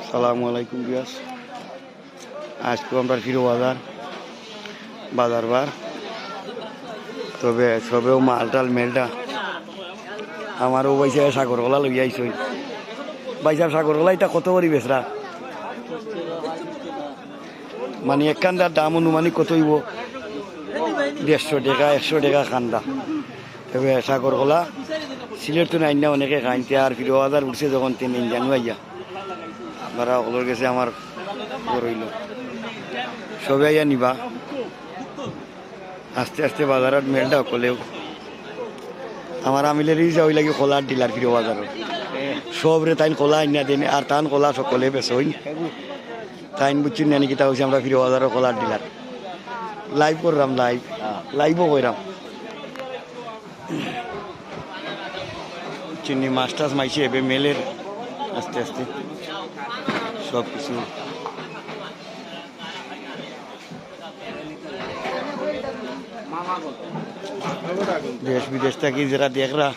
সালামু আলাইকুম বিয়াস। আজকে আমরা ফিরো বাজার বার, তবে সবেও মালটাল মেলটা আমারও বৈশা সাগরকলা লইয়া আইসই। বাইসাব সাগরকলা এটা কত করি বেসরা? মানে এক কান্দার দাম অনুমানিক কত হইব? 150 টাকা 100 টাকা কান্দা। তবে সাগরকলা সিলেট তো নাই না, অনেকে খাইতে। আর ফিরো বাজার উঠছে যখন 3 দিন জানু আইয়া আপনারা ওগুলোর গেছে আমার রইল সবে আইয়া নিবা। আস্তে আস্তে বাজারের মেলটা সকলেও আমার আমিলের ইচ্ছা ওই লাগে খোলার ডিলার ফিরো বাজারের সবরে তাইন খোলা আইনা দেন। আর তান খোলা সকলে বেসই তাইন বুঝছি না নাকি তা হচ্ছে আমরা ফিরো বাজারের খোলার ডিলার। লাইভ করলাম, লাইভও কইরাম। চিনি মাছ টাছ মাইছে এবে মেলের আস্তে আস্তে সব কিছু। দেশ বিদেশ থেকে যারা দেখরা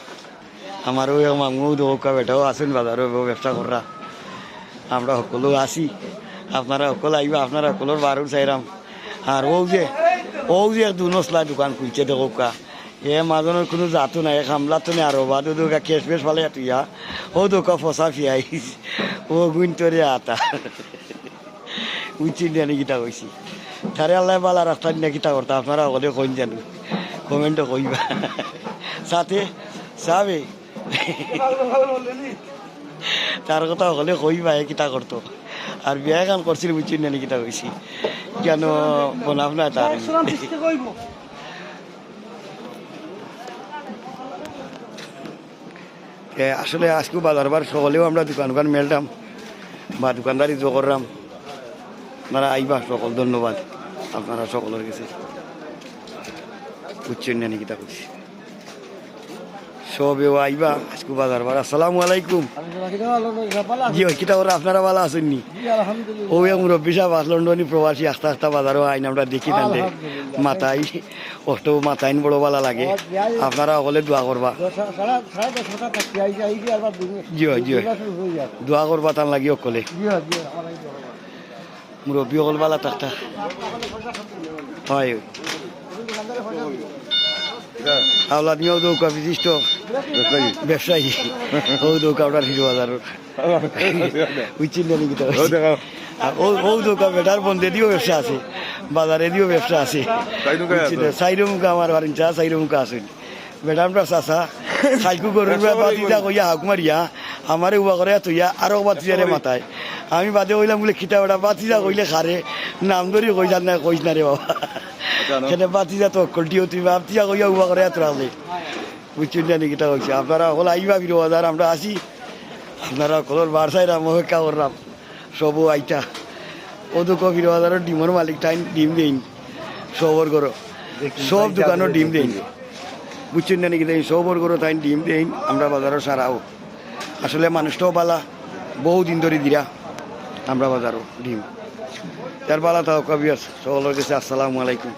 আমারও মামু দৌকা বেটাও আছেন বাজারও ব্যবসা করা। আমরা সকলেও আসি, আপনারা সকল আইবা, আপনারা সকলের বারুর চাইরাম। আর ও যে 2 দোকান খুলছে দৌকা, এ মাজনের কোনো জাতো নাই, খামলা তো নেই। আরো বাদ দৌকা কেশ বেশ ভালো তুইয়া ও দৌকা ফসা ফিয়াই ও গুণ তোরে আতা উচিত জানি কিতা কইছি। তারে আল্লাহ বালা রাস্তা নিয়ে কিতা করতা আপনারা হলে কইন জানি, কমেন্টও কইবা সাথে চাবে তার কথা হলে কইবা কিতা করতো। আর বিয়া গান করছিল বুঝছি না কিতা কইছি কেন বনাব না তার। আসলে আজকে বাজারবার সকলেও আমরা দোকান মেলতাম বা দোকানদারি করলাম। আপনারা আইবা সকল, ধন্যবাদ আপনারা সকলের কাছে। বুঝছেন না কিতা করছি সবেও আইবা আজকে বাজারবার। আসসালামু আলাইকুম। জি কিতা করে আপনারা ভালো আছেন নি? ও মুরব্বী সাহেব লন্ডনী প্রবাসী আস্তে আস্তে বাজারও আইন আমরা দেখি না মাথায় অষ্ট মাথায় বড় ভালো লাগে। আপনারা সকলে দোয়া করবা। জি জি দোয়া করবা তার লাগি সকলে। মুরব্বী সকল ভালো থাকতা হয়। আওলাদ নিয়েও দৌকা বিশিষ্ট ব্যবসায়ী ও দৌকা ওটার ফিরো বাজার বুঝছেন না নাকি? ও দৌকা বেটার বন্ধে দিয়েও ব্যবসা আছে, বাজারে দিয়েও ব্যবসা আছে। চাইরো মুখা আমার বাড়ির চা চাইরো মুখা আছে বেটার চাষা সাইকু গরুর বাতিজা কইয়া হাক মারিয়া আমারে উবা করে তুইয়া আরো বাতিজারে মাথায় আমি বাদে কইলাম বলে খিটা বেটা বাতিজা কইলে খারে নাম ধরি কইসার না কইস না রে বাবা সেটা বাতিজা তো কলটিও তুই বাতিজা কইয়া উবা করে তোরালে বুঝছেন জানি কিটা কইছে। আপনারা হল আইবা ফিরো বাজার আমরা আসি, আপনারা কলর বারসাইরাম অপেক্ষা করলাম সবও আইটা। ও তো ফিরো বাজারের ডিমের মালিক টাইম ডিম দেইন সবর করো, সব দোকানও ডিম দেইন বুঝছেন না নাকি? সবর করো তাই ডিম দেইন আমরা বাজারও সারাও। আসলে মানুষটাও বালা, বহুদিন ধরে দিরা আমরা বাজারও ডিম তার বালা তাও কবি সকলের কাছে। আসসালামু আলাইকুম।